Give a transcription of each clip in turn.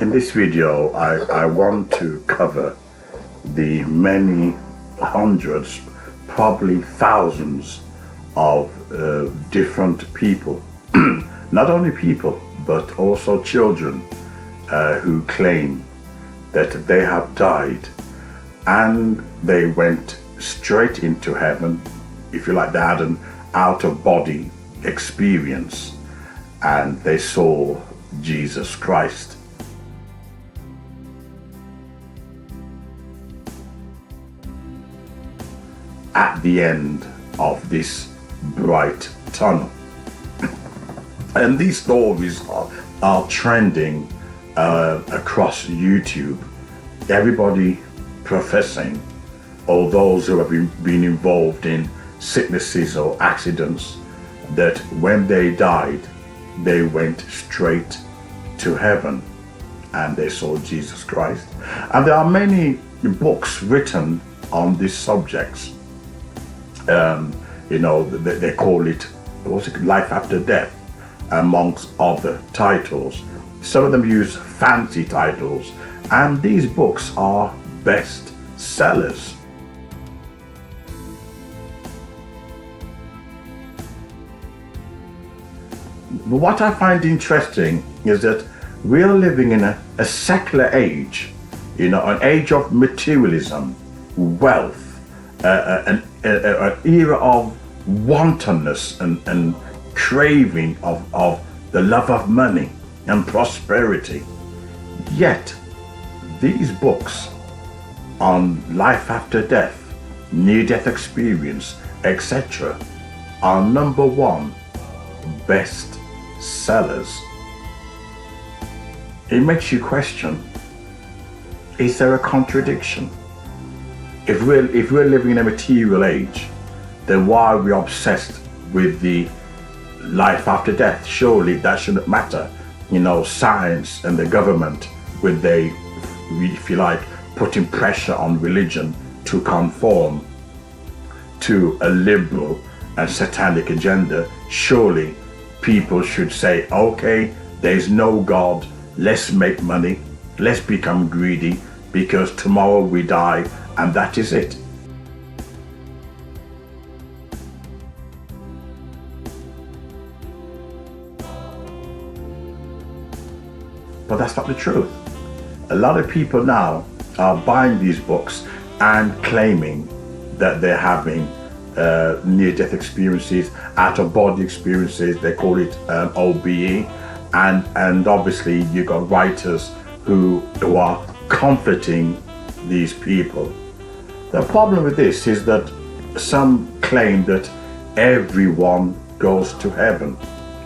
In this video, I want to cover the many hundreds, probably thousands of different people, not only people, but also children who claim that they have died and they went straight into heaven. If you like, they had an out-of-body experience and they saw Jesus Christ. At the end of this bright tunnel. And these stories are trending across YouTube. Everybody professing, or those who have been involved in sicknesses or accidents, that when they died, they went straight to heaven and they saw Jesus Christ. And there are many books written on these subjects. They call it, life after death, amongst other titles. Some of them use fancy titles, and these books are best sellers. What I find interesting is that we are living in a secular age, an age of materialism, wealth, an era of wantonness and craving of the love of money and prosperity. Yet these books on life after death, near-death experience, etc. are number one best sellers. It makes you question, is there a contradiction? If we're living in a material age, then why are we obsessed with the life after death? Surely that shouldn't matter. Science and the government, with they, if you like, putting pressure on religion to conform to a liberal and satanic agenda, surely people should say, okay, there's no God, let's make money, let's become greedy, because tomorrow we die and that is it. But that's not the truth. A lot of people now are buying these books and claiming that they're having near-death experiences, out-of-body experiences. They call it OBE, and obviously you got writers who are comforting these people. The problem with this is that some claim that everyone goes to heaven.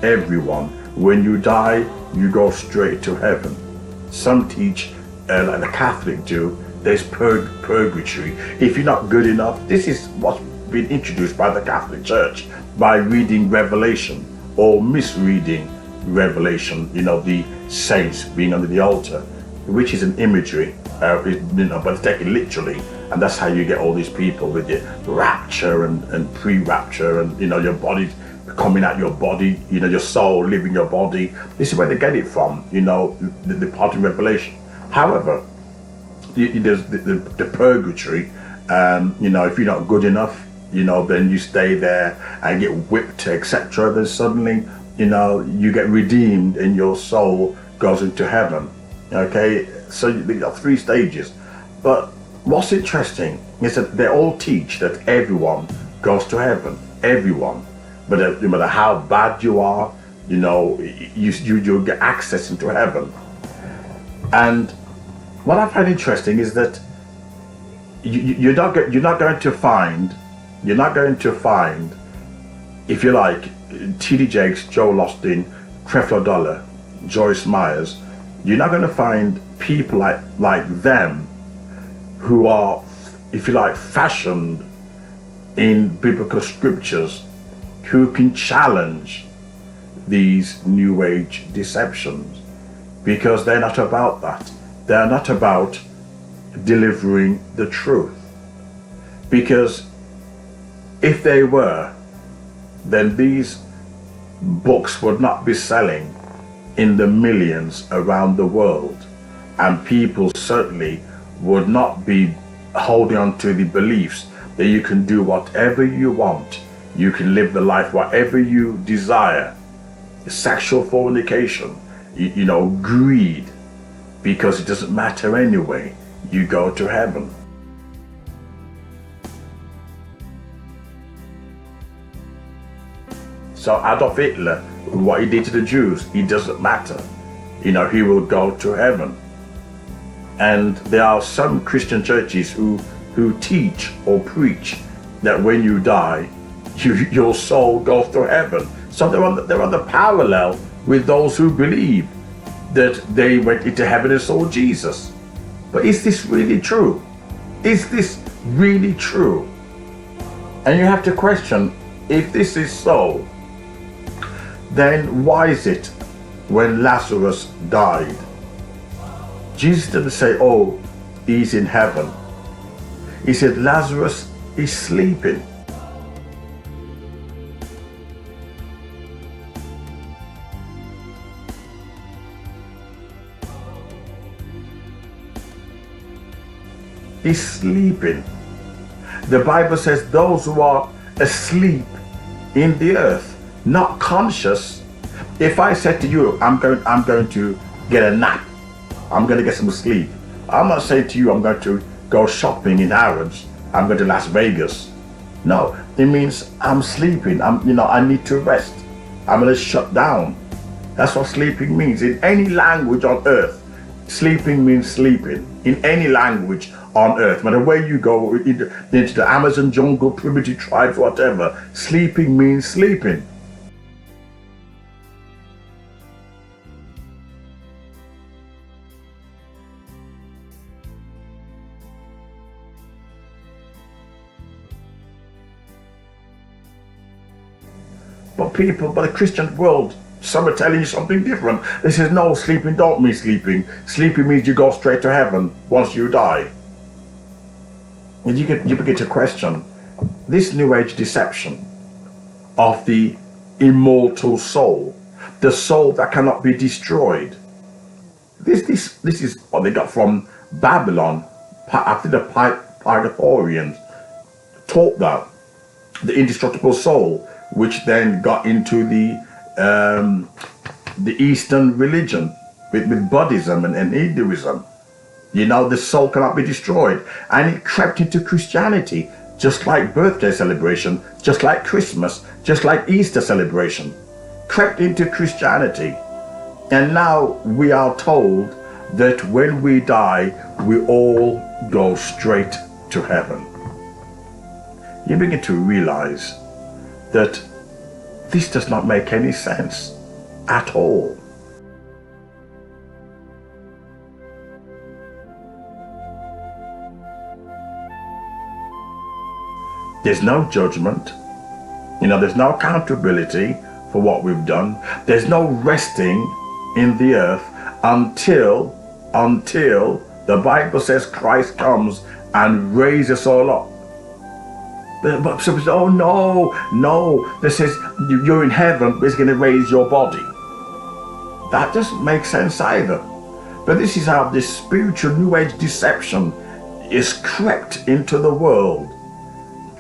Everyone. When you die, you go straight to heaven. Some teach, like the Catholic do, there's purgatory. If you're not good enough, this is what's been introduced by the Catholic Church, by reading Revelation or misreading Revelation, the saints being under the altar, which is an imagery, but taken literally. And that's how you get all these people with your rapture and pre-rapture, and your body coming out your body, your soul leaving your body. This is where they get it from, the part in Revelation. However, there's the purgatory. If you're not good enough, then you stay there and get whipped, etc. Then suddenly, you get redeemed and your soul goes into heaven. Okay, so you got 3 stages. But what's interesting is that they all teach that everyone goes to heaven. Everyone. But no matter how bad you are, you'll get access into heaven. And what I find interesting is that you're not going to find, if you like, T.D. Jakes, Joel Austin, Creflo Dollar, Joyce Myers. You're not going to find people like them who are, if you like, fashioned in biblical scriptures, who can challenge these New Age deceptions, because they're not about that. They're not about delivering the truth. Because if they were, then these books would not be selling in the millions around the world. and people certainly would not be holding on to the beliefs that you can do whatever you want, you can live the life whatever you desire, sexual fornication, greed, because it doesn't matter anyway, you go to heaven. So Adolf Hitler, what he did to the Jews, it doesn't matter. He will go to heaven. And there are some Christian churches who teach or preach that when you die, your soul goes to heaven. So they're on the parallel with those who believe that they went into heaven and saw Jesus. But is this really true? Is this really true? And you have to question, if this is so, then why is it when Lazarus died, Jesus didn't say, oh, he's in heaven. He said, Lazarus is sleeping. He's sleeping. The Bible says those who are asleep in the earth, not conscious. If I said to you, I'm going to get a nap, I'm going to get some sleep, I'm not saying to you I'm going to go shopping in Harrods, I'm going to Las Vegas. No, it means I'm sleeping. I need to rest. I'm going to shut down. That's what sleeping means. In any language on earth, sleeping means sleeping. In any language on earth, no matter where you go, into the Amazon jungle, primitive tribes, whatever, sleeping means sleeping. But the Christian world, some are telling you something different. They say, no, sleeping don't mean sleeping. Sleeping means you go straight to heaven once you die. And you begin to question this New Age deception of the immortal soul, the soul that cannot be destroyed. This is what they got from Babylon after the Pythagoreans taught that, the indestructible soul, which then got into the Eastern religion with Buddhism and Hinduism. The soul cannot be destroyed. And it crept into Christianity, just like birthday celebration, just like Christmas, just like Easter celebration. Crept into Christianity. And now we are told that when we die, we all go straight to heaven. You begin to realize that this does not make any sense at all. There's no judgment. There's no accountability for what we've done. There's no resting in the earth until the Bible says Christ comes and raises us all up. But some people say, oh no, this says you're in heaven, but it's going to raise your body. That doesn't make sense either. But this is how this spiritual New Age deception is crept into the world.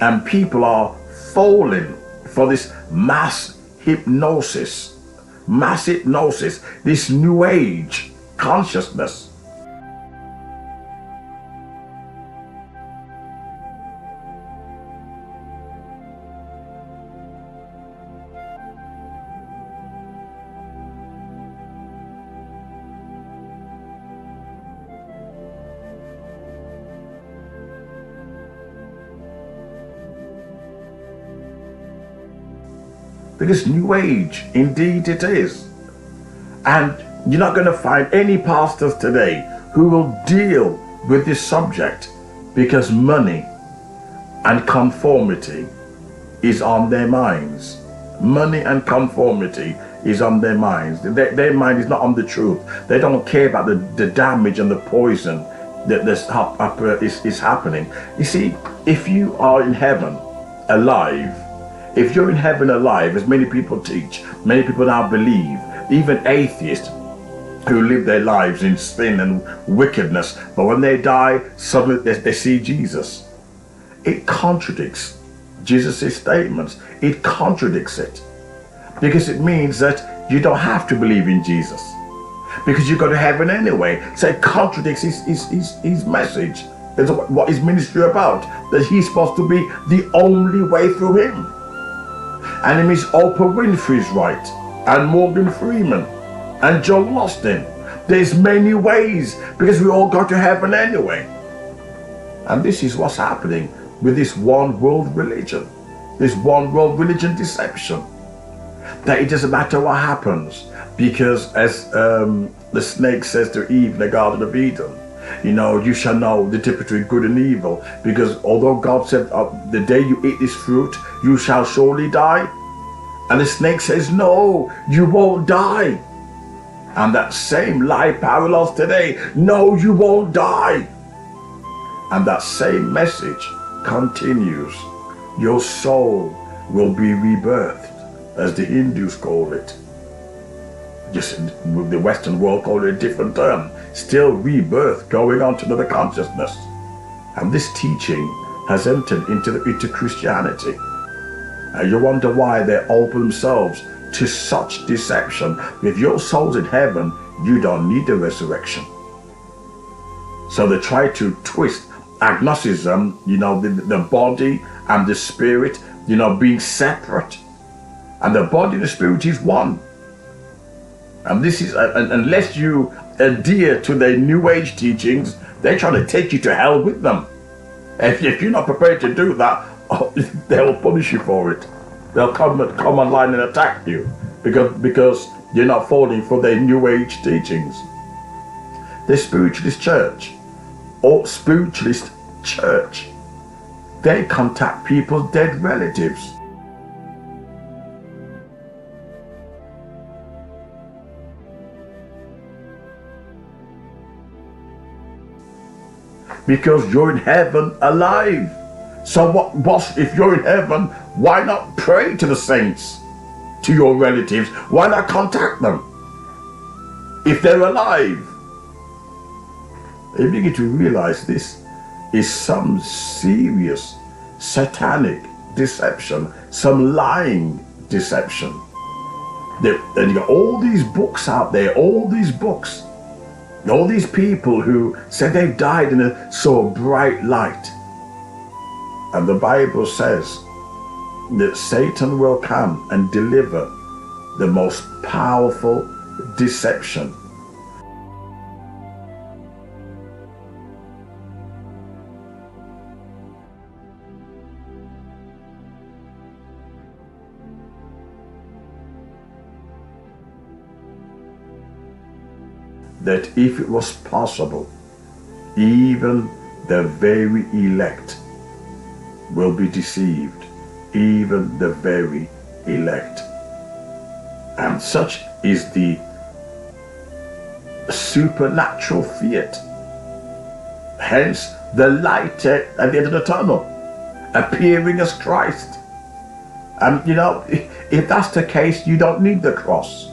And people are falling for this mass hypnosis, this New Age consciousness. Because New Age, indeed it is. And you're not going to find any pastors today who will deal with this subject, because money and conformity is on their minds. Money and conformity is on their minds. Their mind is not on the truth. They don't care about the damage and the poison that is happening. You see, if you are in heaven alive, if you're in heaven alive, as many people teach, many people now believe, even atheists, who live their lives in sin and wickedness, but when they die, suddenly they see Jesus. It contradicts Jesus' statements. It contradicts it, because it means that you don't have to believe in Jesus, because you go to heaven anyway. So it contradicts his message. That's what his ministry about, that he's supposed to be the only way through him. And it means Oprah Winfrey's right, and Morgan Freeman, and Joel Austin. There's many ways, because we all go to heaven anyway. And this is what's happening with this one world religion, this one world religion deception. That it doesn't matter what happens, because as the snake says to Eve in the Garden of Eden, you shall know the difference between good and evil, because although God said, the day you eat this fruit, you shall surely die. And the snake says, no, you won't die. And that same lie parallels today. No, you won't die. And that same message continues. Your soul will be rebirthed, as the Hindus call it. Just the Western world call it a different term. Still rebirth, going on to another consciousness. And this teaching has entered into Christianity. And you wonder why they open themselves to such deception. If your soul's in heaven, you don't need the resurrection. So they try to twist agnosticism, the body and the spirit, being separate. And the body and the spirit is one. And this is, unless you adhere to their New Age teachings, they're trying to take you to hell with them. If you're not prepared to do that, they'll punish you for it. They'll come online and attack you because you're not falling for their New Age teachings. The Spiritualist Church, or Spiritualist Church, they contact people's dead relatives. Because you're in heaven alive. So what if you're in heaven, why not pray to the saints, to your relatives? Why not contact them if they're alive? You begin to realize this is some serious satanic deception, some lying deception. And you got all these books out there, all these people who said they've died in a so bright light. And the Bible says that Satan will come and deliver the most powerful deception. That if it was possible, even the very elect will be deceived, even the very elect. And such is the supernatural fiat. Hence the light at the end of the tunnel, appearing as Christ. And if that's the case, you don't need the cross.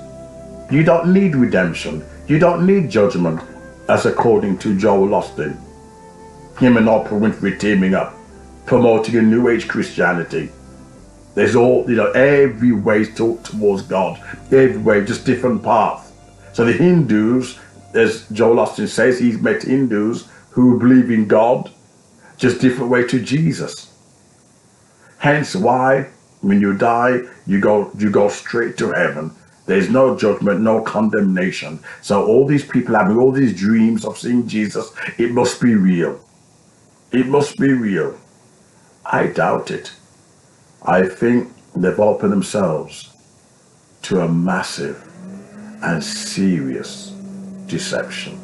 You don't need redemption. You don't need judgment, as according to Joel Austin. Him and Oprah Winfrey teaming up, promoting a New Age Christianity. There's all, every way towards God, every way, just different path. So the Hindus, as Joel Austin says, he's met Hindus who believe in God, just different way to Jesus. Hence why, when you die, you go straight to heaven. There's no judgment, no condemnation. So all these people having all these dreams of seeing Jesus, it must be real. It must be real. I doubt it. I think they've opened themselves to a massive and serious deception.